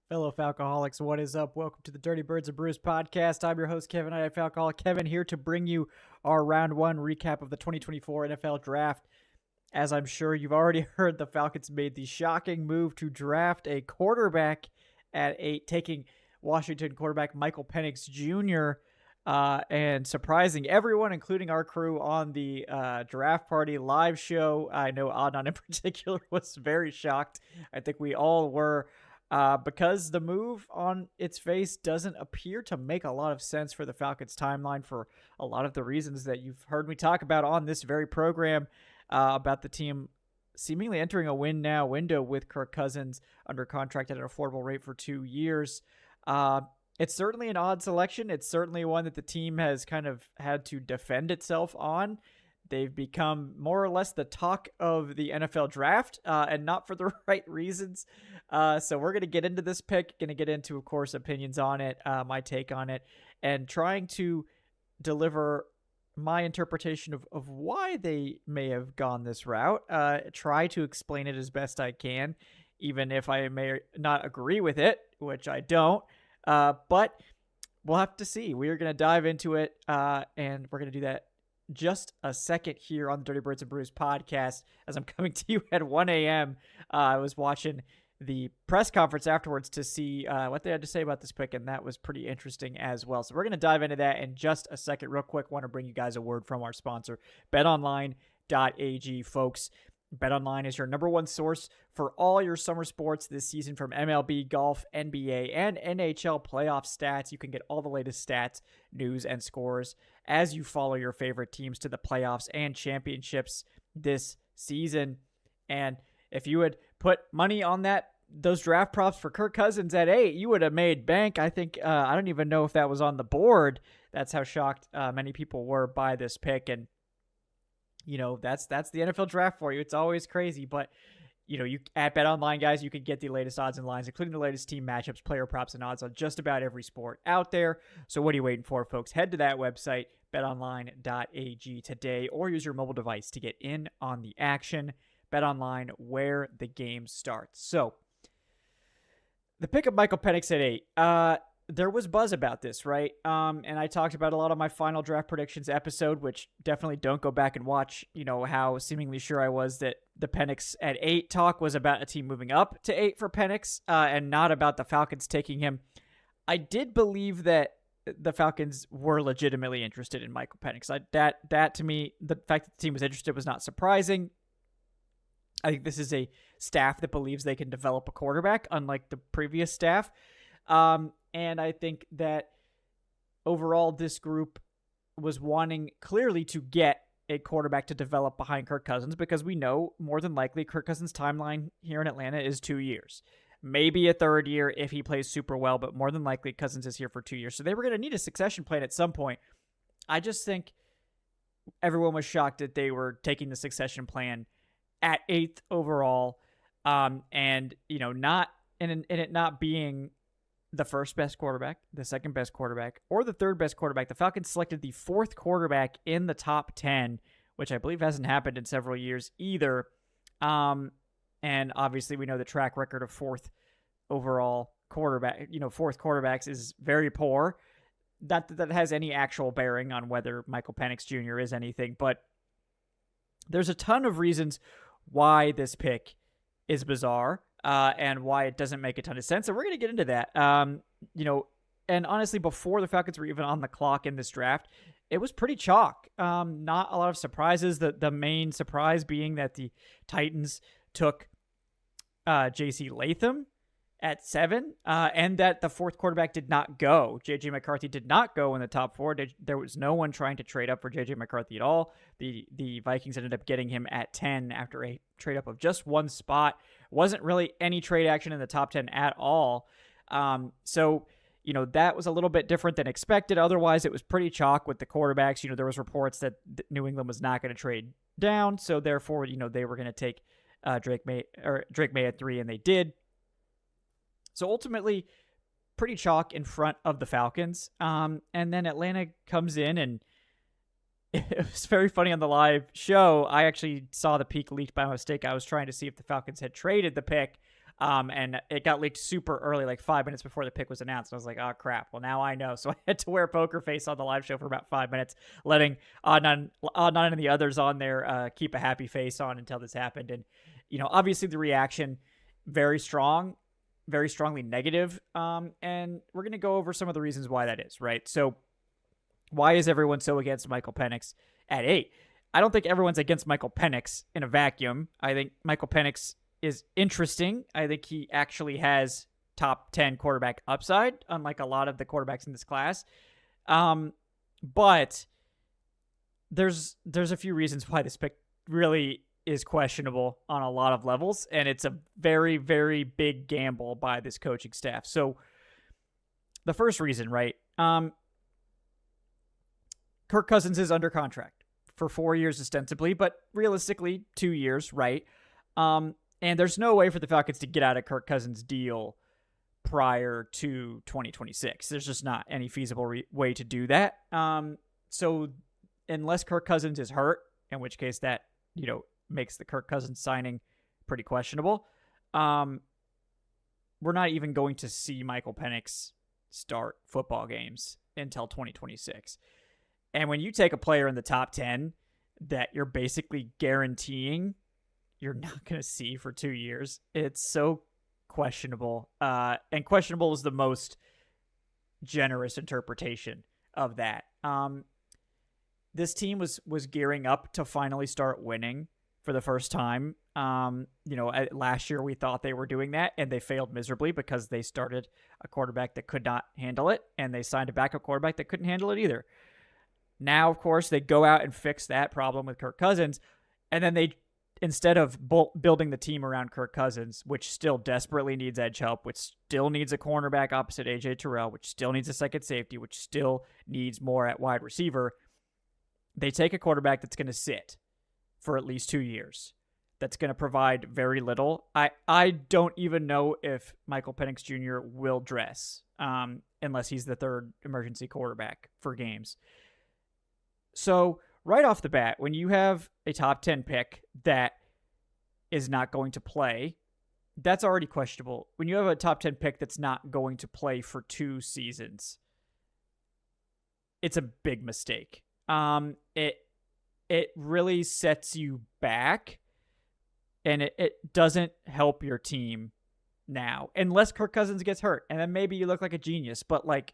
Fellow Falcoholics, what is up? Welcome to the Dirty Birds of Brews podcast. I'm your host, Kevin. I am Falcoholic Kevin, here to bring you our round one recap of the 2024 NFL Draft. As I'm sure you've already heard, the Falcons made the shocking move to draft a quarterback at 8, taking Washington quarterback Michael Penix Jr., and surprising everyone, including our crew on the draft party live show. I know Adnan in particular was very shocked. I think we all were. Because the move on its face doesn't appear to make a lot of sense for the Falcons timeline for a lot of the reasons that you've heard me talk about on this very program, about the team seemingly entering a win now window with Kirk Cousins under contract at an affordable rate for 2 years. It's certainly an odd selection. It's certainly one that the team has kind of had to defend itself on. They've become more or less the talk of the NFL draft, and not for the right reasons. So we're going to get into this pick, going to get into, of course, opinions on it, my take on it, and trying to deliver my interpretation of why they may have gone this route. Try to explain it as best I can, even if I may not agree with it, which I don't. But we'll have to see. We are going to dive into it, and we're going to do that just a second here on the Dirty Birds and Brews podcast as I'm coming to you at 1 a.m. I was watching the press conference afterwards to see what they had to say about this pick, and that was pretty interesting as well. So we're going to dive into that in just a second. Real quick, want to bring you guys a word from our sponsor, betonline.ag, folks. BetOnline is your number one source for all your summer sports this season, from MLB, golf, NBA, and NHL playoff stats. You can get all the latest stats, news, and scores as you follow your favorite teams to the playoffs and championships this season. And if you had put money on those draft props for Kirk Cousins at 8, you would have made bank. I think I don't even know if that was on the board. That's how shocked many people were by this pick. And you know, that's the NFL draft for you. It's always crazy, but you know, you at BetOnline, guys, you can get the latest odds and lines, including the latest team matchups, player props, and odds on just about every sport out there. So what are you waiting for, folks? Head to that website, betonline.ag today, or use your mobile device to get in on the action. BetOnline, where the game starts. So the pick of Michael Penix at 8. There was buzz about this, right? And I talked about a lot of my final draft predictions episode, which definitely don't go back and watch, you know, how seemingly sure I was that the Penix at 8 talk was about a team moving up to 8 for Penix, and not about the Falcons taking him. I did believe that the Falcons were legitimately interested in Michael Penix. That to me, the fact that the team was interested was not surprising. I think this is a staff that believes they can develop a quarterback, unlike the previous staff. And I think that overall this group was wanting clearly to get a quarterback to develop behind Kirk Cousins, because we know more than likely Kirk Cousins' timeline here in Atlanta is 2 years. Maybe a third year if he plays super well, but more than likely Cousins is here for 2 years. So they were going to need a succession plan at some point. I just think everyone was shocked that they were taking the succession plan at 8th overall. And, you know, not in it not being the first best quarterback, the second best quarterback, or the third best quarterback. The Falcons selected the 4th quarterback in the top 10, which I believe hasn't happened in several years either. And obviously we know the track record of 4th overall quarterback, you know, 4th quarterbacks is very poor. Not that has any actual bearing on whether Michael Penix Jr. is anything, but there's a ton of reasons why this pick is bizarre. And why it doesn't make a ton of sense. And we're going to get into that. You know, and honestly, before the Falcons were even on the clock in this draft, it was pretty chalk. Not a lot of surprises. The main surprise being that the Titans took J.C. Latham at 7, and that the 4th quarterback did not go. J.J. McCarthy did not go in the top 4. There was no one trying to trade up for J.J. McCarthy at all. The Vikings ended up getting him at 10 after a trade up of just one spot. Wasn't really any trade action in the top 10 at all. So, you know, that was a little bit different than expected. Otherwise, it was pretty chalk with the quarterbacks. You know, there was reports that New England was not going to trade down. So therefore, you know, they were going to take Drake May at 3, and they did. So ultimately, pretty chalk in front of the Falcons. And then Atlanta comes in, and it was very funny on the live show. I actually saw the pick leaked by mistake. I was trying to see if the Falcons had traded the pick And it got leaked super early, like 5 minutes before the pick was announced. I was like, oh crap. Well, now I know. So I had to wear a poker face on the live show for about 5 minutes, letting none of the others on there keep a happy face on until this happened. And, obviously the reaction, very strong, very strongly negative. And we're going to go over some of the reasons why that is, right? So why is everyone so against Michael Penix at 8? I don't think everyone's against Michael Penix in a vacuum. I think Michael Penix is interesting. I think he actually has top 10 quarterback upside, unlike a lot of the quarterbacks in this class. But there's a few reasons why this pick really is questionable on a lot of levels, and it's a very, very big gamble by this coaching staff. So the first reason, right? Kirk Cousins is under contract for 4 years ostensibly, but realistically 2 years, right? And there's no way for the Falcons to get out of Kirk Cousins' deal prior to 2026. There's just not any feasible way to do that. So unless Kirk Cousins is hurt, in which case that, makes the Kirk Cousins signing pretty questionable, we're not even going to see Michael Penix start football games until 2026. And when you take a player in the top 10 that you're basically guaranteeing you're not going to see for 2 years, it's so questionable. And questionable is the most generous interpretation of that. This team was gearing up to finally start winning for the first time. Last year we thought they were doing that, and they failed miserably because they started a quarterback that could not handle it, and they signed a backup quarterback that couldn't handle it either. Now, of course, they go out and fix that problem with Kirk Cousins, and then they, instead of building the team around Kirk Cousins, which still desperately needs edge help, which still needs a cornerback opposite A.J. Terrell, which still needs a second safety, which still needs more at wide receiver, they take a quarterback that's going to sit for at least 2 years, that's going to provide very little. I don't even know if Michael Penix Jr. will dress unless he's the third emergency quarterback for games. So right off the bat, when you have a top 10 pick that is not going to play, that's already questionable. When you have a top 10 pick that's not going to play for 2 seasons, it's a big mistake. It really sets you back, and it doesn't help your team now, unless Kirk Cousins gets hurt, and then maybe you look like a genius. But like,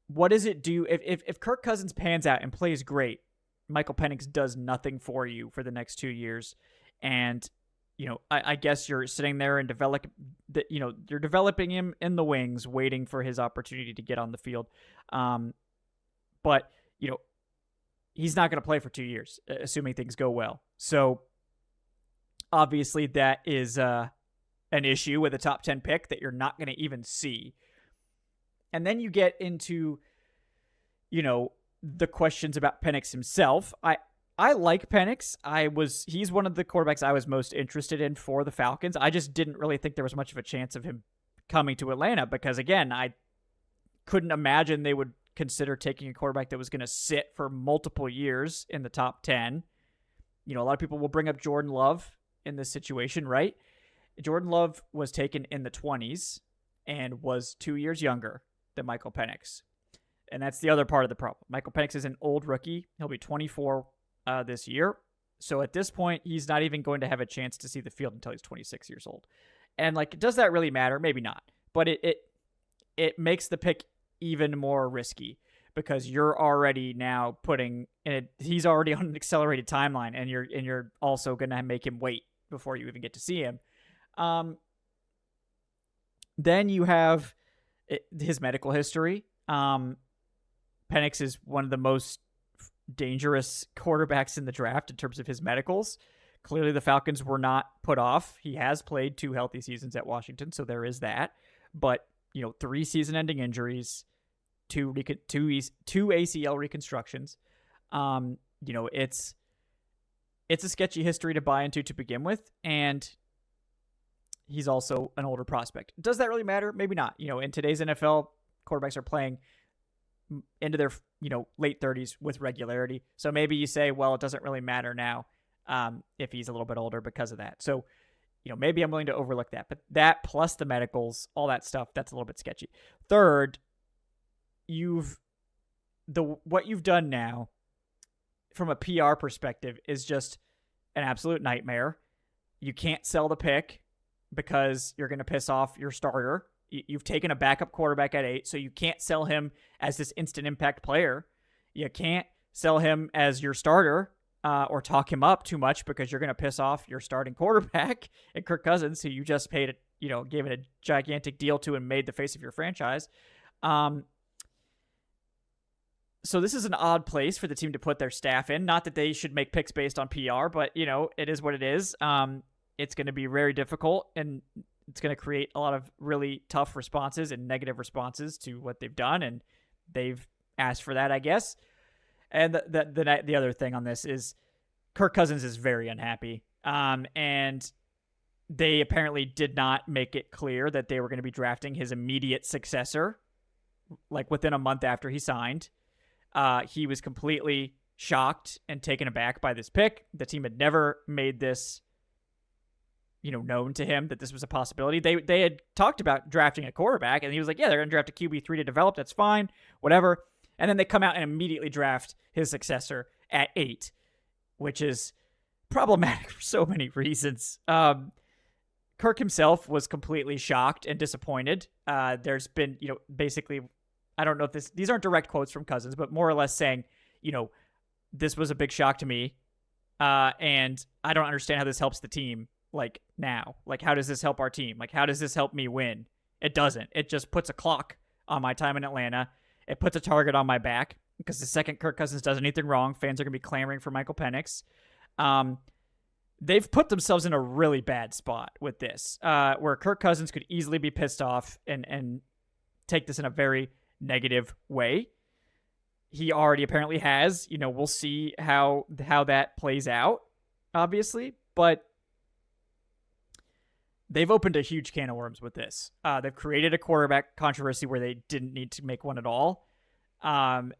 what does it do if Kirk Cousins pans out and plays great? Michael Penix does nothing for you for the next 2 years, and I guess you're sitting there and you're developing him in the wings, waiting for his opportunity to get on the field. But he's not going to play for 2 years, assuming things go well. So obviously that is an issue with a top 10 pick that you're not going to even see. And then you get into, the questions about Penix himself. I like Penix. He's one of the quarterbacks I was most interested in for the Falcons. I just didn't really think there was much of a chance of him coming to Atlanta because, again, I couldn't imagine they would consider taking a quarterback that was going to sit for multiple years in the top 10. A lot of people will bring up Jordan Love in this situation, right? Jordan Love was taken in the 20s and was 2 years younger than Michael Penix. And that's the other part of the problem. Michael Penix is an old rookie. He'll be 24 this year. So at this point, he's not even going to have a chance to see the field until he's 26 years old. And does that really matter? Maybe not. But it makes the pick even more risky because you're already now he's already on an accelerated timeline, and you're also going to make him wait before you even get to see him. Then you have his medical history. Penix is one of the most dangerous quarterbacks in the draft in terms of his medicals. Clearly, the Falcons were not put off. He has played 2 healthy seasons at Washington, so there is that. But 3 season-ending injuries, 2 ACL reconstructions. It's a sketchy history to buy into to begin with, and he's also an older prospect. Does that really matter? Maybe not. In today's NFL, quarterbacks are playing into their late 30s with regularity. So maybe you say, well, it doesn't really matter now if he's a little bit older because of that. So maybe I'm willing to overlook that. But that plus the medicals, all that stuff, that's a little bit sketchy. Third, what you've done now from a PR perspective is just an absolute nightmare. You can't sell the pick because you're going to piss off your starter. You've taken a backup quarterback at 8, so you can't sell him as this instant impact player. You can't sell him as your starter or talk him up too much because you're going to piss off your starting quarterback and Kirk Cousins, who you just paid gave it a gigantic deal to and made the face of your franchise. So this is an odd place for the team to put their staff in. Not that they should make picks based on PR, but, it is what it is. It's going to be very difficult, and it's going to create a lot of really tough responses and negative responses to what they've done, and they've asked for that, I guess. And the other thing on this is Kirk Cousins is very unhappy, and they apparently did not make it clear that they were going to be drafting his immediate successor, like within a month after he signed. He was completely shocked and taken aback by this pick. The team had never made this, known to him that this was a possibility. They had talked about drafting a quarterback, and he was like, yeah, they're going to draft a QB3 to develop. That's fine, whatever. And then they come out and immediately draft his successor at 8, which is problematic for so many reasons. Kirk himself was completely shocked and disappointed. There's been, basically, I don't know if these aren't direct quotes from Cousins, but more or less saying, this was a big shock to me. And I don't understand how this helps the team. Like now, like, how does this help our team? Like, how does this help me win? It doesn't. It just puts a clock on my time in Atlanta. It puts a target on my back because the second Kirk Cousins does anything wrong, fans are going to be clamoring for Michael Penix. They've put themselves in a really bad spot with this, where Kirk Cousins could easily be pissed off and take this in a very negative way. He already apparently has. We'll see how that plays out, obviously, but they've opened a huge can of worms with this. They've created a quarterback controversy where they didn't need to make one at all.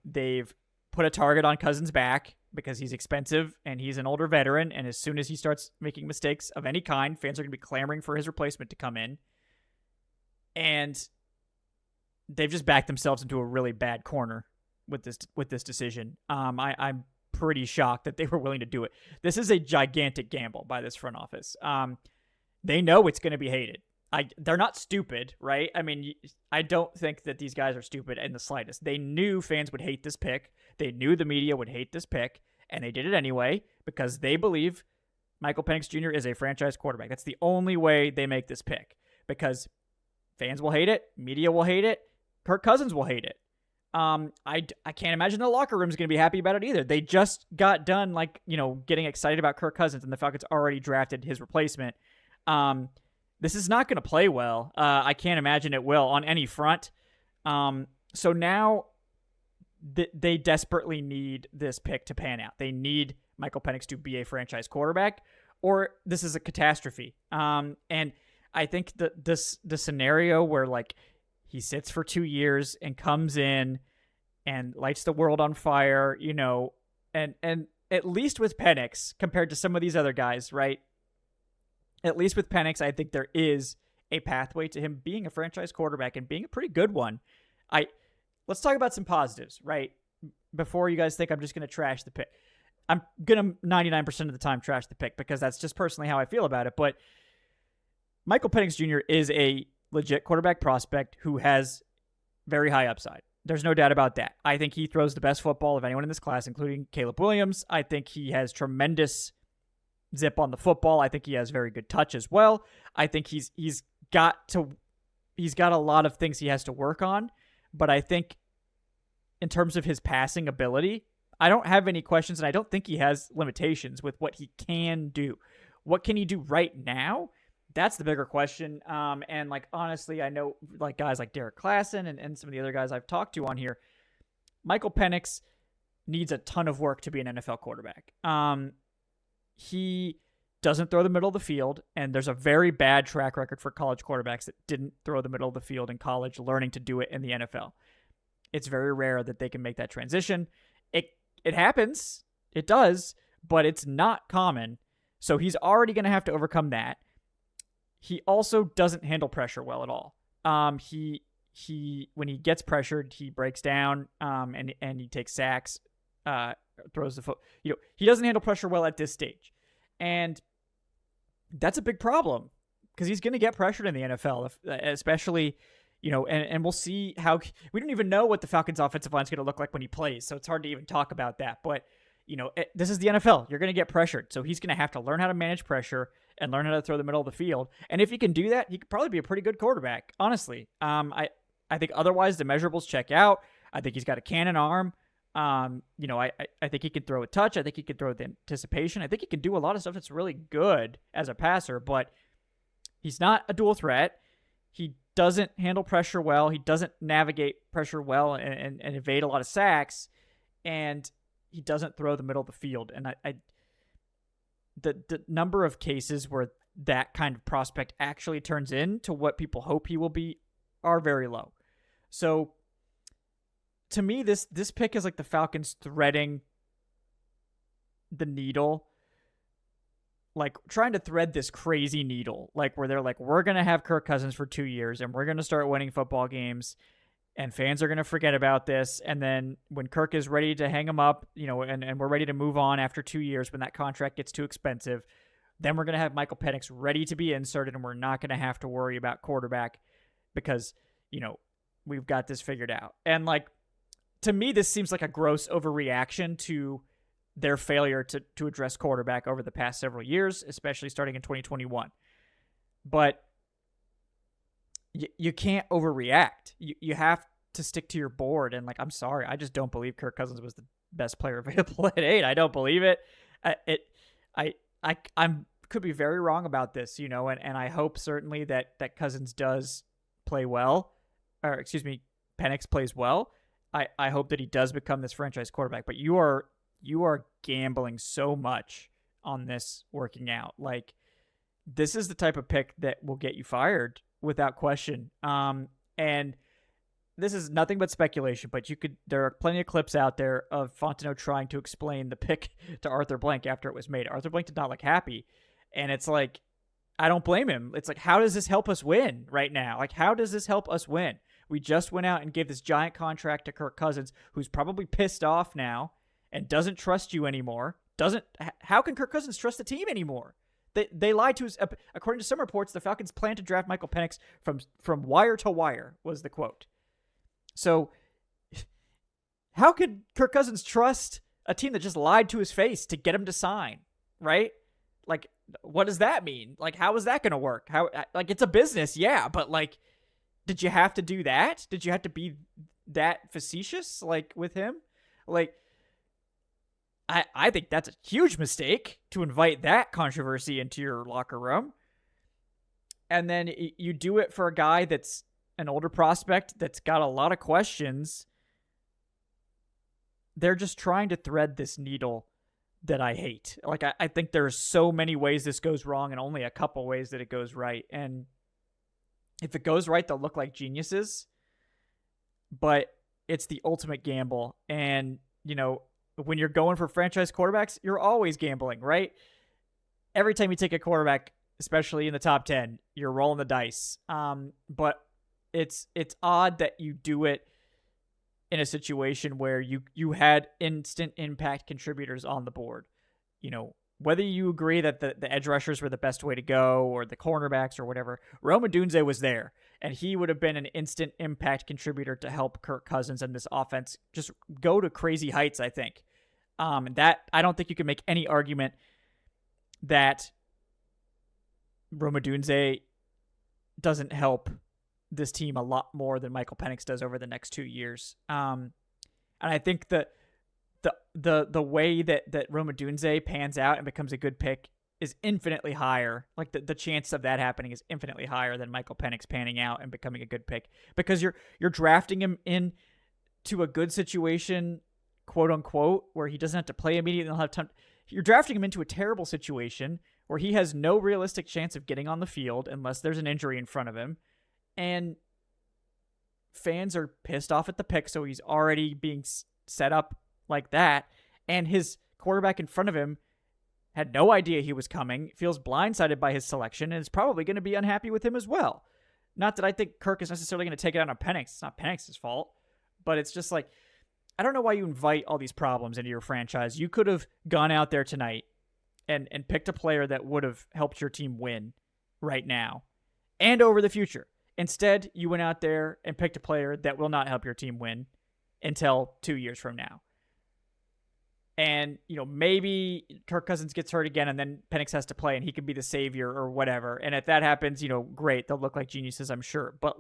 They've put a target on Cousins' back because he's expensive and he's an older veteran. And as soon as he starts making mistakes of any kind, fans are going to be clamoring for his replacement to come in. And they've just backed themselves into a really bad corner with this decision. I'm pretty shocked that they were willing to do it. This is a gigantic gamble by this front office. They know it's going to be hated. They're not stupid, right? I mean, I don't think that these guys are stupid in the slightest. They knew fans would hate this pick. They knew the media would hate this pick, and they did it anyway because they believe Michael Penix Jr. is a franchise quarterback. That's the only way they make this pick because fans will hate it, media will hate it, Kirk Cousins will hate it. I can't imagine the locker room is going to be happy about it either. They just got done, getting excited about Kirk Cousins, and the Falcons already drafted his replacement. This is not going to play well. I can't imagine it will on any front. So now they desperately need this pick to pan out. They need Michael Penix to be a franchise quarterback, or this is a catastrophe. And I think the scenario where he sits for 2 years and comes in and lights the world on fire, and at least with Penix compared to some of these other guys, right? At least with Penix, I think there is a pathway to him being a franchise quarterback and being a pretty good one. Let's talk about some positives, right? Before you guys think I'm just going to trash the pick. I'm going to 99% of the time trash the pick because that's just personally how I feel about it. But Michael Penix Jr. is a legit quarterback prospect who has very high upside. There's no doubt about that. I think he throws the best football of anyone in this class, including Caleb Williams. I think he has tremendous zip on the football. I think he has very good touch as well. I think he's got a lot of things he has to work on, but I think in terms of his passing ability, I don't have any questions, and I don't think he has limitations with what he can do. What can he do right now? That's the bigger question. And honestly, I know guys like Derek Klassen and some of the other guys I've talked to on here, Michael Penix needs a ton of work to be an NFL quarterback. He doesn't throw the middle of the field, and there's a very bad track record for college quarterbacks that didn't throw the middle of the field in college, learning to do it in the NFL. It's very rare that they can make that transition. It happens. It does, but it's not common. So he's already going to have to overcome that. he also doesn't handle pressure well at all. He when he gets pressured, he breaks down, and he takes sacks, throws the foot. He doesn't handle pressure well at this stage, and that's a big problem because he's going to get pressured in the NFL, especially. And we'll see how we don't even know what the Falcons offensive line is going to look like when he plays. So it's hard to even talk about that. But, this is the NFL. You're going to get pressured. So he's going to have to learn how to manage pressure and learn how to throw the middle of the field. And if he can do that, he could probably be a pretty good quarterback, honestly. I think otherwise the measurables check out. I think he's got a cannon arm. I think he can throw a touch. I think he can throw with anticipation. I think he can do a lot of stuff that's really good as a passer, but he's not a dual threat. He doesn't handle pressure well. He doesn't navigate pressure well and evade a lot of sacks, and he doesn't throw the middle of the field. And the number of cases where that kind of prospect actually turns into what people hope he will be are very low. So to me, this pick is like the Falcons threading the needle, like trying to thread this crazy needle, like where they're like, we're going to have Kirk Cousins for 2 years and we're going to start winning football games and fans are going to forget about this. And then when Kirk is ready to hang him up, and we're ready to move on after 2 years when that contract gets too expensive, then we're going to have Michael Penix ready to be inserted and we're not going to have to worry about quarterback because, we've got this figured out. And like, to me, this seems like a gross overreaction to their failure to address quarterback over the past several years, especially starting in 2021. But you can't overreact. You have to stick to your board. And like, I'm sorry, I just don't believe Kirk Cousins was the best player available at 8. I don't believe it. I'm could be very wrong about this, and I hope certainly that Cousins does play well, or excuse me, Penix plays well. I hope that he does become this franchise quarterback, but you are gambling so much on this working out. Like, this is the type of pick that will get you fired without question. And this is nothing but speculation, but there are plenty of clips out there of Fontenot trying to explain the pick to Arthur Blank after it was made. Arthur Blank did not look happy. And it's like, I don't blame him. It's like, how does this help us win right now? Like, how does this help us win? We just went out and gave this giant contract to Kirk Cousins, who's probably pissed off now and doesn't trust you anymore. How can Kirk Cousins trust the team anymore? They lied to us. According to some reports, the Falcons plan to draft Michael Penix from wire to wire, was the quote. So how could Kirk Cousins trust a team that just lied to his face to get him to sign, right? Like, what does that mean? Like, how is that going to work? Like, it's a business, yeah, but like, did you have to do that? Did you have to be that facetious, like, with him? Like, I think that's a huge mistake to invite that controversy into your locker room. And then you do it for a guy that's an older prospect that's got a lot of questions. They're just trying to thread this needle that I hate. Like, I think there's so many ways this goes wrong and only a couple ways that it goes right. And if it goes right, they'll look like geniuses. But it's the ultimate gamble. And, when you're going for franchise quarterbacks, you're always gambling, right? Every time you take a quarterback, especially in the top 10, you're rolling the dice. But it's odd that you do it in a situation where you had instant impact contributors on the board. Whether you agree that the edge rushers were the best way to go or the cornerbacks or whatever, Rome Odunze was there, and he would have been an instant impact contributor to help Kirk Cousins and this offense just go to crazy heights, I think. That I don't think you can make any argument that Rome Odunze doesn't help this team a lot more than Michael Penix does over the next 2 years. And I think that the way that Rome Odunze pans out and becomes a good pick is infinitely higher. Like, the chance of that happening is infinitely higher than Michael Penix panning out and becoming a good pick, because you're drafting him in to a good situation, quote unquote, where he doesn't have to play immediately and he'll have time. You're drafting him into a terrible situation where he has no realistic chance of getting on the field unless there's an injury in front of him. And fans are pissed off at the pick, so he's already being set up like that. And his quarterback in front of him had no idea he was coming, feels blindsided by his selection, and is probably going to be unhappy with him as well. Not that I think Kirk is necessarily going to take it out on Penix. It's not Penix's fault, but it's just like, I don't know why you invite all these problems into your franchise. You could have gone out there tonight and picked a player that would have helped your team win right now and over the future. Instead, you went out there and picked a player that will not help your team win until 2 years from now. And, maybe Kirk Cousins gets hurt again and then Penix has to play and he can be the savior or whatever. And if that happens, great. They'll look like geniuses, I'm sure. But,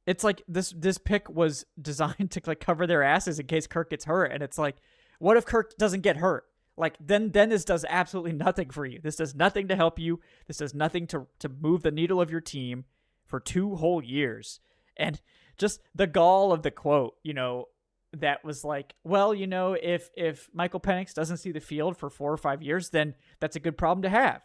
it's like this pick was designed to, cover their asses in case Kirk gets hurt. And it's like, what if Kirk doesn't get hurt? Then this does absolutely nothing for you. This does nothing to help you. This does nothing to move the needle of your team for 2 whole years. And just the gall of the quote, that was like, well, if Michael Penix doesn't see the field for 4 or 5 years, then that's a good problem to have.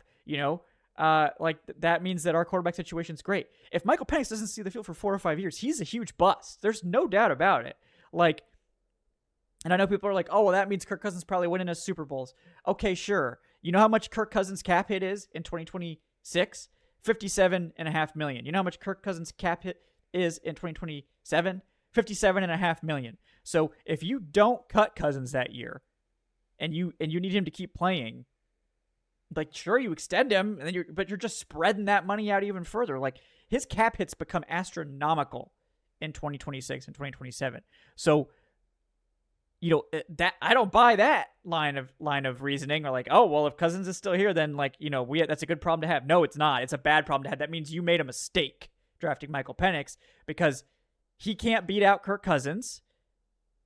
That means that our quarterback situation is great. If Michael Penix doesn't see the field for 4 or 5 years, he's a huge bust. There's no doubt about it. And I know people are like, oh, well, that means Kirk Cousins probably winning us Super Bowls. Okay, sure. You know how much Kirk Cousins cap hit is in 2026? $57.5 million. You know how much Kirk Cousins cap hit is in 2027? $57.5 million. So if you don't cut Cousins that year and you need him to keep playing, sure, you extend him, but you're just spreading that money out even further. His cap hits become astronomical in 2026 and 2027. So, that I don't buy that line of reasoning, or oh, well, if Cousins is still here, then that's a good problem to have. No, it's not. It's a bad problem to have. That means you made a mistake drafting Michael Penix because he can't beat out Kirk Cousins,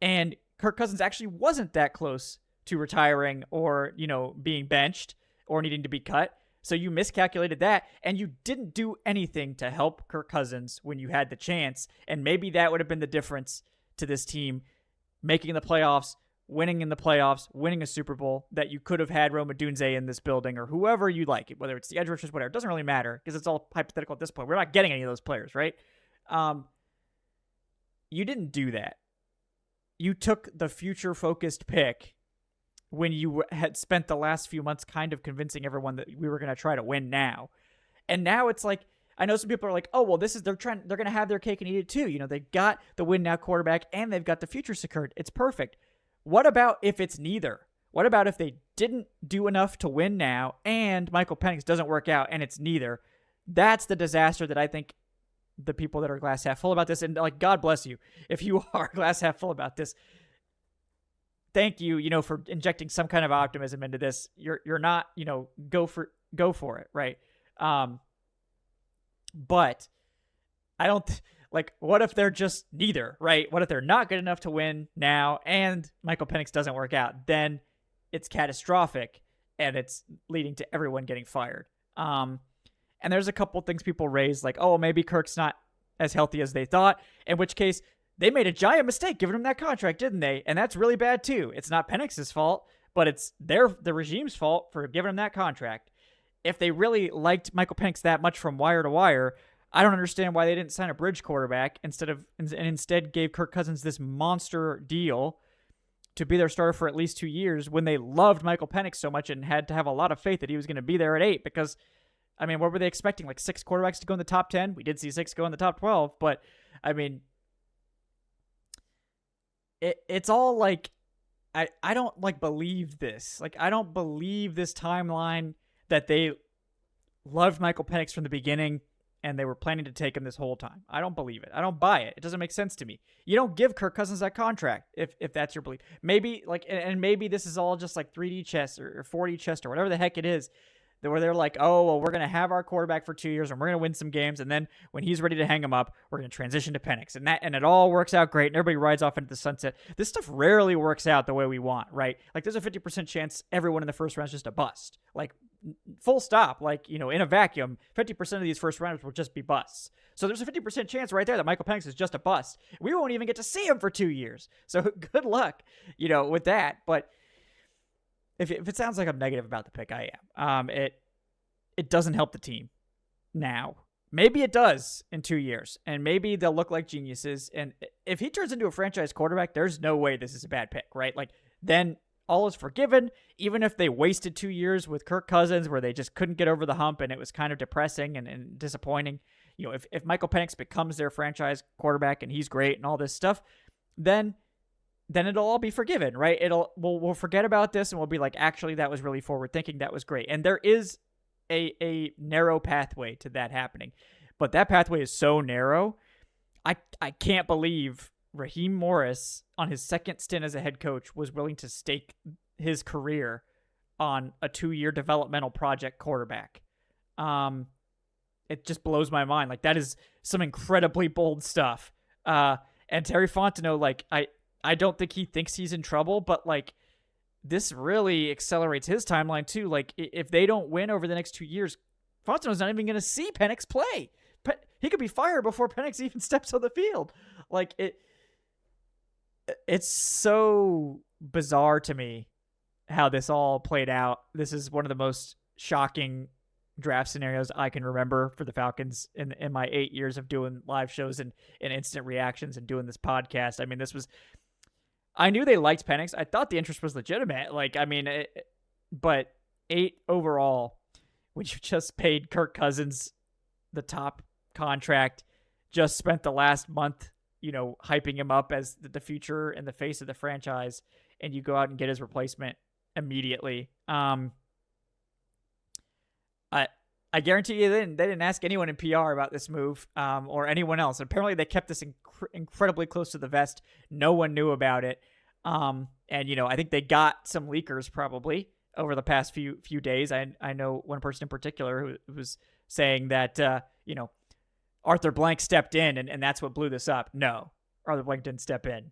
and Kirk Cousins actually wasn't that close to retiring or, being benched or needing to be cut. So you miscalculated that, and you didn't do anything to help Kirk Cousins when you had the chance. And maybe that would have been the difference to this team making the playoffs, winning in the playoffs, winning a Super Bowl, that you could have had Rome Odunze in this building or whoever you like, whether it's the edge rushers, whatever. It doesn't really matter because it's all hypothetical at this point. We're not getting any of those players, right? You didn't do that. You took the future-focused pick when you had spent the last few months kind of convincing everyone that we were going to try to win now. And now it's like, I know some people are like, oh, well, they're going to have their cake and eat it too. They've got the win now quarterback and they've got the future secured. It's perfect. What about if it's neither? What about if they didn't do enough to win now and Michael Penix doesn't work out and it's neither? That's the disaster that I think the people that are glass half full about this, and God bless you if you are glass half full about this. Thank you, for injecting some kind of optimism into this. You're not, go for it, right? But I don't what if they're just neither, right? What if they're not good enough to win now and Michael Penix doesn't work out? Then it's catastrophic and it's leading to everyone getting fired. And there's a couple things people raise, oh, maybe Kirk's not as healthy as they thought, in which case they made a giant mistake giving him that contract, didn't they? And that's really bad too. It's not Penix's fault, but it's the regime's fault for giving him that contract. If they really liked Michael Penix that much from wire to wire, I don't understand why they didn't sign a bridge quarterback instead gave Kirk Cousins this monster deal to be their starter for at least 2 years when they loved Michael Penix so much and had to have a lot of faith that he was going to be there at 8 because, what were they expecting? 6 quarterbacks to go in the top 10? We did see 6 go in the top 12, but, it's all I don't believe this. I don't believe this timeline that they loved Michael Penix from the beginning and they were planning to take him this whole time. I don't believe it. I don't buy it. It doesn't make sense to me. You don't give Kirk Cousins that contract if that's your belief. Maybe and maybe this is all just 3D chess or 4D chess or whatever the heck it is, where they're like, oh, well, we're going to have our quarterback for 2 years and we're going to win some games. And then when he's ready to hang him up, we're going to transition to Penix. And it all works out great. And everybody rides off into the sunset. This stuff rarely works out the way we want, right? There's a 50% chance everyone in the first round is just a bust. Full stop. In a vacuum, 50% of these first rounders will just be busts. So there's a 50% chance right there that Michael Penix is just a bust. We won't even get to see him for 2 years. So good luck, with that. But if it sounds like I'm negative about the pick, I am. It doesn't help the team now. Maybe it does in 2 years, and maybe they'll look like geniuses. And if he turns into a franchise quarterback, there's no way this is a bad pick, right? Then all is forgiven, even if they wasted 2 years with Kirk Cousins where they just couldn't get over the hump and it was kind of depressing and disappointing. If Michael Penix becomes their franchise quarterback and he's great and all this stuff, then it'll all be forgiven, right? We'll forget about this and we'll be like, actually, that was really forward thinking. That was great. And there is a narrow pathway to that happening, but that pathway is so narrow. I can't believe Raheem Morris on his second stint as a head coach was willing to stake his career on a 2-year developmental project quarterback. It just blows my mind. Like, that is some incredibly bold stuff. And Terry Fontenot, like, I don't think he thinks he's in trouble, but like, this really accelerates his timeline too. Like, if they don't win over the next 2 years, Fontenot's not even going to see Penix play. He could be fired before Penix even steps on the field. Like, it's so bizarre to me how this all played out. This is one of the most shocking draft scenarios I can remember for the Falcons in my 8 years of doing live shows and instant reactions and doing this podcast. I mean, I knew they liked Penix. I thought the interest was legitimate. Like, I mean, but 8 overall, when you just paid Kirk Cousins the top contract, just spent the last month, hyping him up as the future and the face of the franchise, and you go out and get his replacement immediately. I guarantee you they didn't ask anyone in PR about this move or anyone else. Apparently they kept this incredibly close to the vest. No one knew about it. And, I think they got some leakers probably over the past few days. I know one person in particular who was saying that, Arthur Blank stepped in and that's what blew this up. No, Arthur Blank didn't step in.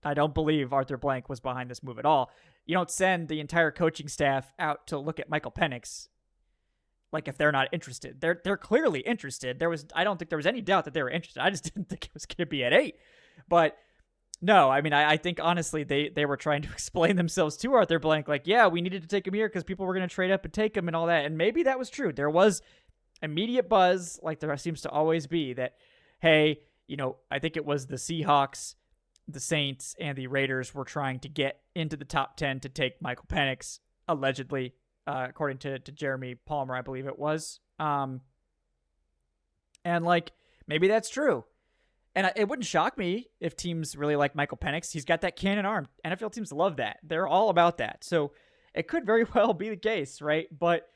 I don't believe Arthur Blank was behind this move at all. You don't send the entire coaching staff out to look at Michael Penix like if they're not interested. They're clearly interested. I don't think there was any doubt that they were interested. I just didn't think it was going to be at 8. But no, I mean, I think honestly they were trying to explain themselves to Arthur Blank, like, yeah, we needed to take him here because people were going to trade up and take him and all that. And maybe that was true. There was immediate buzz, like there seems to always be, that, hey, I think it was the Seahawks, the Saints, and the Raiders were trying to get into the top 10 to take Michael Penix, allegedly, according to Jeremy Palmer, I believe it was. And like, maybe that's true. And it wouldn't shock me if teams really like Michael Penix. He's got that cannon arm. NFL teams love that. They're all about that. So it could very well be the case, right? But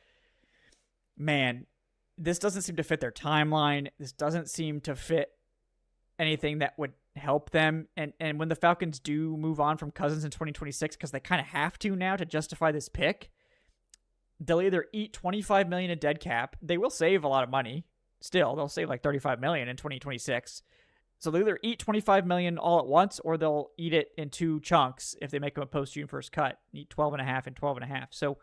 man, this doesn't seem to fit their timeline. This doesn't seem to fit anything that would help them. And when the Falcons do move on from Cousins in 2026, because they kind of have to now to justify this pick, they'll either eat $25 million in dead cap. They will save a lot of money. Still, they'll save like $35 million in 2026. So they'll either eat $25 million all at once, or they'll eat it in 2 chunks if they make them a post-June 1st cut. Eat 12.5 and 12.5. So,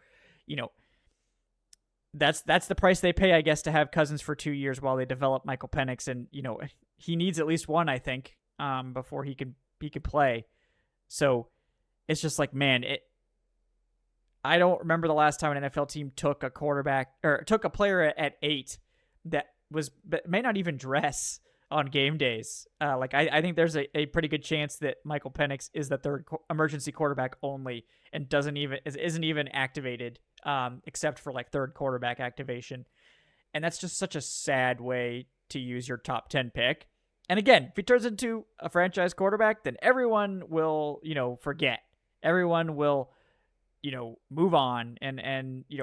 that's the price they pay, I guess, to have Cousins for 2 years while they develop Michael Penix. And, he needs at least one, I think, before he could play. So it's just like, man, I don't remember the last time an NFL team took a quarterback or took a player at 8 that may not even dress on game days. I think there's a pretty good chance that Michael Penix is the third emergency quarterback only and isn't even activated except for like third quarterback activation. And that's just such a sad way to use your top 10 pick. And again, if he turns into a franchise quarterback, then everyone will, forget. Everyone will, move on and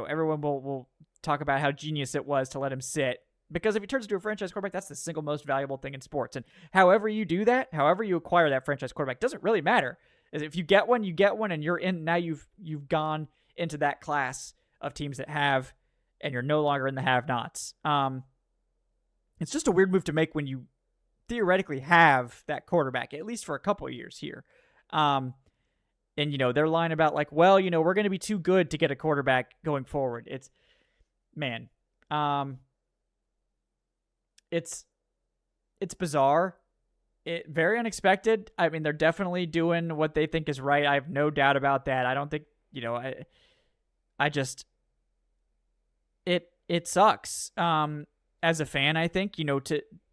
everyone will talk about how genius it was to let him sit. Because if he turns into a franchise quarterback, that's the single most valuable thing in sports. And however you do that, however you acquire that franchise quarterback, doesn't really matter. If you get one, you get one, and you're in. Now you've gone into that class of teams that have, and you're no longer in the have-nots. It's just a weird move to make when you theoretically have that quarterback, at least for a couple of years here. And they're lying about like, well, we're going to be too good to get a quarterback going forward. It's bizarre. Very unexpected. I mean, they're definitely doing what they think is right. I have no doubt about that. I don't think, it sucks. As a fan, I think,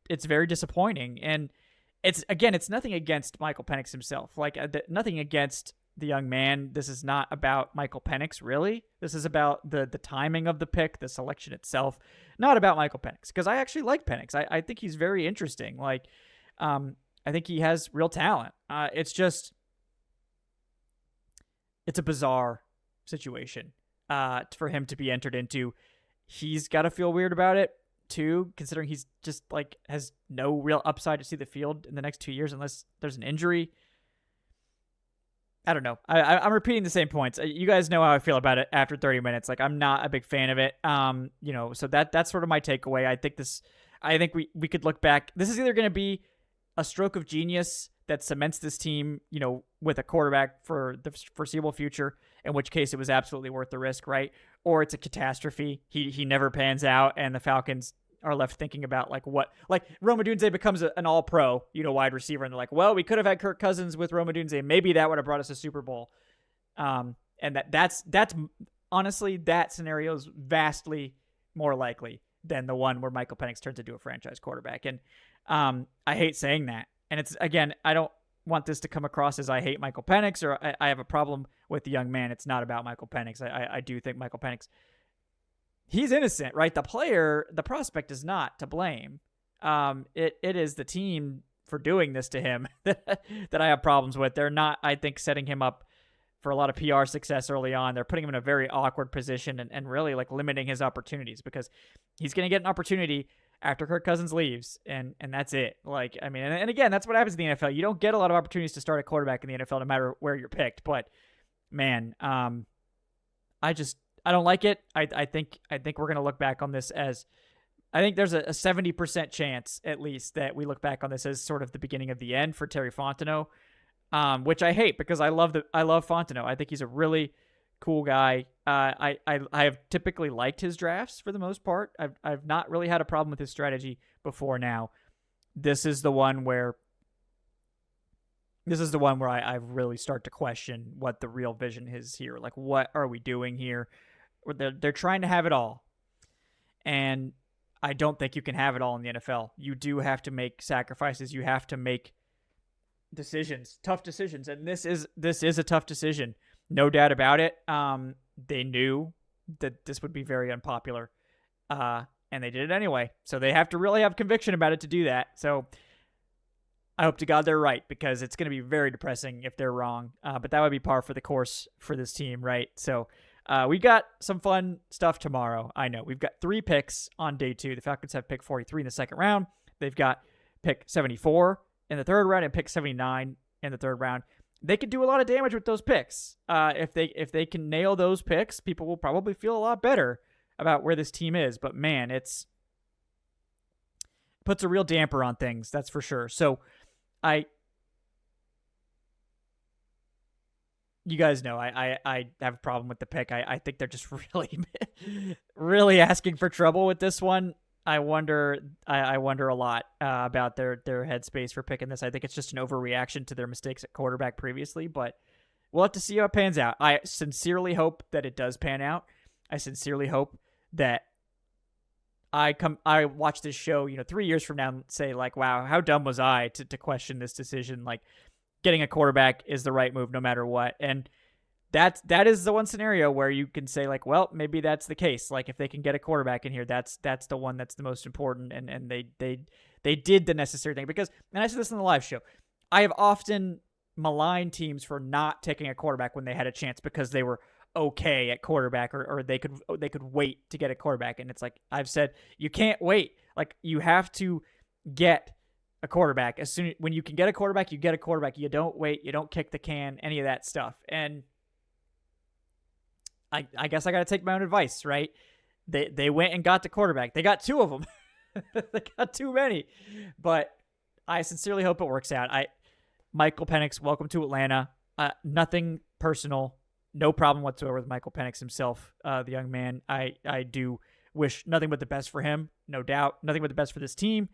it's very disappointing. And it's nothing against Michael Penix himself. Like nothing against the young man. This is not about Michael Penix, really. This is about the timing of the pick, the selection itself, not about Michael Penix, because I actually like Penix. I think he's very interesting. Like, I think he has real talent. It's a bizarre situation for him to be entered into. He's got to feel weird about it too, considering he's just like has no real upside to see the field in the next 2 years unless there's an injury. I don't know. I'm repeating the same points. You guys know how I feel about it after 30 minutes. Like, I'm not a big fan of it. So that's sort of my takeaway. I think we could look back. This is either going to be a stroke of genius that cements this team, with a quarterback for the foreseeable future, in which case it was absolutely worth the risk, right? Or it's a catastrophe. He never pans out, and the Falcons are left thinking about Rome Odunze becomes an all-pro, wide receiver, and they're like, well, we could have had Kirk Cousins with Rome Odunze. Maybe that would have brought us a Super Bowl. And that's honestly, that scenario is vastly more likely than the one where Michael Penix turns into a franchise quarterback. And I hate saying that. And it's, again, I don't want this to come across as I hate Michael Penix or I have a problem with the young man. It's not about Michael Penix. I do think Michael Penix, he's innocent, right? The prospect is not to blame. It is the team for doing this to him that I have problems with. They're not, I think, setting him up for a lot of PR success early on. They're putting him in a very awkward position and really limiting his opportunities, because he's going to get an opportunity after Kirk Cousins leaves, and that's it. And again, that's what happens in the NFL. You don't get a lot of opportunities to start a quarterback in the NFL, no matter where you're picked. But man, I don't like it. I think we're gonna look back on this as, I think there's a 70% chance at least that we look back on this as sort of the beginning of the end for Terry Fontenot, which I hate, because I love Fontenot. I think he's a really cool guy. I have typically liked his drafts for the most part. I've not really had a problem with his strategy before now. This is the one where I really start to question what the real vision is here. Like, what are we doing here? They're trying to have it all. And I don't think you can have it all in the NFL. You do have to make sacrifices. You have to make decisions, tough decisions. And this is a tough decision. No doubt about it. They knew that this would be very unpopular, and they did it anyway. So they have to really have conviction about it to do that. So I hope to God they're right, because it's going to be very depressing if they're wrong. But that would be par for the course for this team, right? So we got some fun stuff tomorrow. I know we've got 3 picks on day 2. The Falcons have pick 43 in the second round. They've got pick 74 in the third round and pick 79 in the third round. They could do a lot of damage with those picks. If they can nail those picks, people will probably feel a lot better about where this team is. But man, it puts a real damper on things, that's for sure. So you guys know I have a problem with the pick. I think they're just really really asking for trouble with this one. I wonder a lot about their headspace for picking this. I think it's just an overreaction to their mistakes at quarterback previously, but we'll have to see how it pans out. I sincerely hope that it does pan out. I sincerely hope that I watch this show, 3 years from now and say, like, wow, how dumb was I to question this decision? Like, getting a quarterback is the right move no matter what. And that is the one scenario where you can say, like, well, maybe that's the case. Like, if they can get a quarterback in here, that's the one that's the most important. And they did the necessary thing, because, and I said this in the live show, I have often maligned teams for not taking a quarterback when they had a chance because they were okay at quarterback, or they could wait to get a quarterback. And it's like, I've said, you can't wait. Like, you have to get a quarterback when you can get a quarterback, you get a quarterback. You don't wait. You don't kick the can, any of that stuff. And I guess I got to take my own advice, right? They went and got the quarterback. They got 2 of them. They got too many. But I sincerely hope it works out. Michael Penix, welcome to Atlanta. Nothing personal. No problem whatsoever with Michael Penix himself, the young man. I do wish nothing but the best for him, no doubt. Nothing but the best for this team.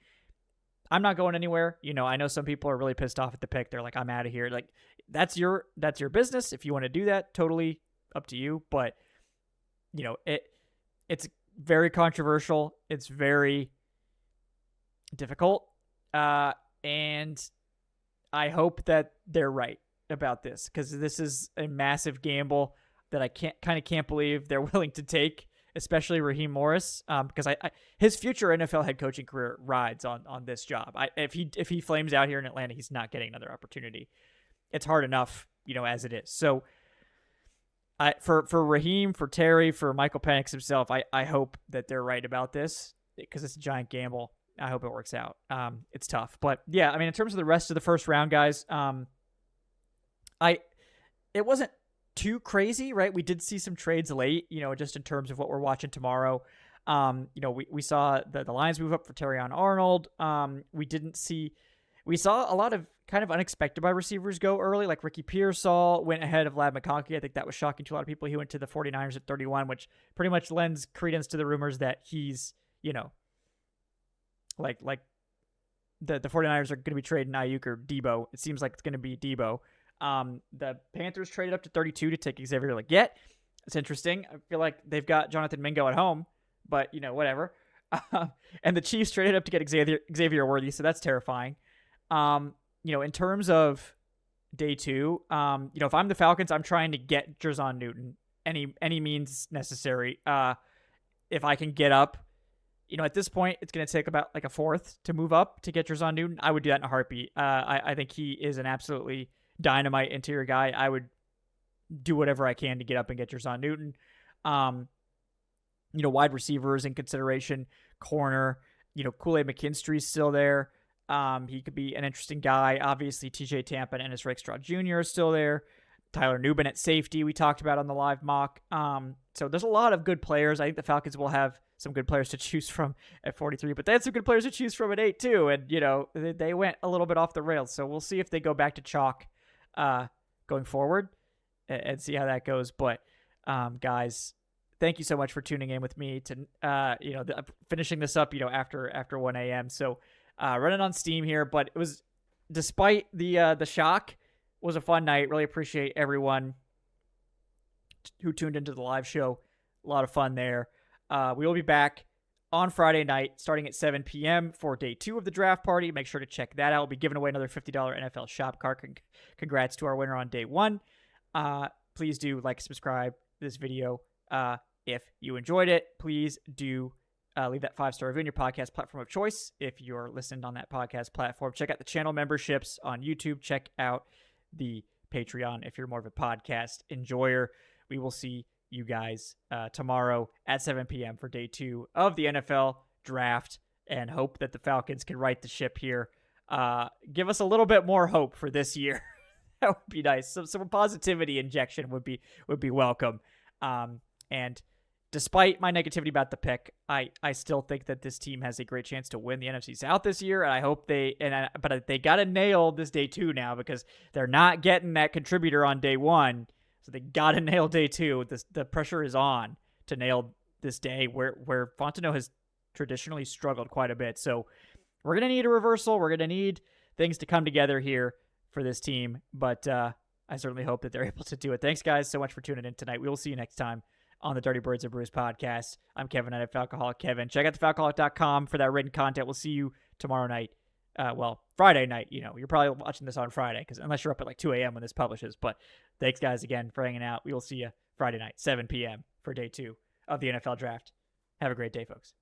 I'm not going anywhere. I know some people are really pissed off at the pick. They're like, I'm out of here. Like, that's your business. If you want to do that, totally up to you. But it's very controversial. It's very difficult. And I hope that they're right. about this because this is a massive gamble that I can't believe they're willing to take, especially Raheem Morris, because his future NFL head coaching career rides on this job. If he flames out here in Atlanta, he's not getting another opportunity. It's hard enough, as it is. So for Raheem, for Terry, for Michael Penix himself, I hope that they're right about this because it's a giant gamble. I hope it works out. It's tough, but yeah, I mean, in terms of the rest of the first round, guys, it wasn't too crazy, right? We did see some trades late, just in terms of what we're watching tomorrow. We saw the Lions move up for Terrion Arnold. We saw a lot of kind of unexpected wide receivers go early, like Ricky Pearsall went ahead of Lab McConkey. I think that was shocking to a lot of people. He went to the 49ers at 31, which pretty much lends credence to the rumors that he's, like the 49ers are going to be trading Ayuk or Debo. It seems like it's going to be Debo. The Panthers traded up to 32 to take Xavier Legette. It's interesting. I feel like they've got Jonathan Mingo at home, but whatever. And the Chiefs traded up to get Xavier Worthy, so that's terrifying. In terms of day two, if I'm the Falcons, I'm trying to get Jerzon Newton any means necessary. If I can get up, at this point, it's going to take about like a fourth to move up to get Jerzon Newton. I would do that in a heartbeat. I think he is an absolutely dynamite interior guy. I would do whatever I can to get up and get Jerzon Newton. Wide receivers in consideration, corner, Kool-Aid McKinstry's still there. He could be an interesting guy. Obviously, TJ Tampa and Ennis Rakestraw Jr. are still there. Tyler Nubin at safety, we talked about on the live mock. So there's a lot of good players. I think the Falcons will have some good players to choose from at 43, but they had some good players to choose from at 8 too. And, they went a little bit off the rails. So we'll see if they go back to chalk going forward and see how that goes. But guys, thank you so much for tuning in with me to, finishing this up, after 1 a.m. So running on steam here, but it was, despite the shock, was a fun night. Really appreciate everyone who tuned into the live show. A lot of fun there. We will be back on Friday night starting at 7 p.m. for day 2 of the draft party. Make sure to check that out. We'll be giving away another $50 NFL shop card. Congrats to our winner on day 1. Please do like, subscribe to this video. If you enjoyed it, please do leave that 5-star review in your podcast platform of choice. If you're listening on that podcast platform, check out the channel memberships on YouTube. Check out the Patreon if you're more of a podcast enjoyer. We will see you guys tomorrow at 7 p.m. for day 2 of the NFL draft, and hope that the Falcons can right the ship here. Give us a little bit more hope for this year. That would be nice. Some positivity injection would be welcome. And despite my negativity about the pick, I still think that this team has a great chance to win the NFC South this year. And I hope but they got to nail this day 2 now, because they're not getting that contributor on day 1. So they got to nail day 2. The pressure is on to nail this day where Fontenot has traditionally struggled quite a bit. So we're going to need a reversal. We're going to need things to come together here for this team. But I certainly hope that they're able to do it. Thanks, guys, so much for tuning in tonight. We will see you next time on the Dirty Birds of Brews podcast. I'm Kevin at Falcoholic Kevin. Check out thefalcoholic.com for that written content. We'll see you tomorrow night. Friday night. You're probably watching this on Friday, because unless you're up at like 2 a.m. when this publishes. But thanks, guys, again for hanging out. We will see you Friday night, 7 p.m. for day 2 of the NFL draft. Have a great day, folks.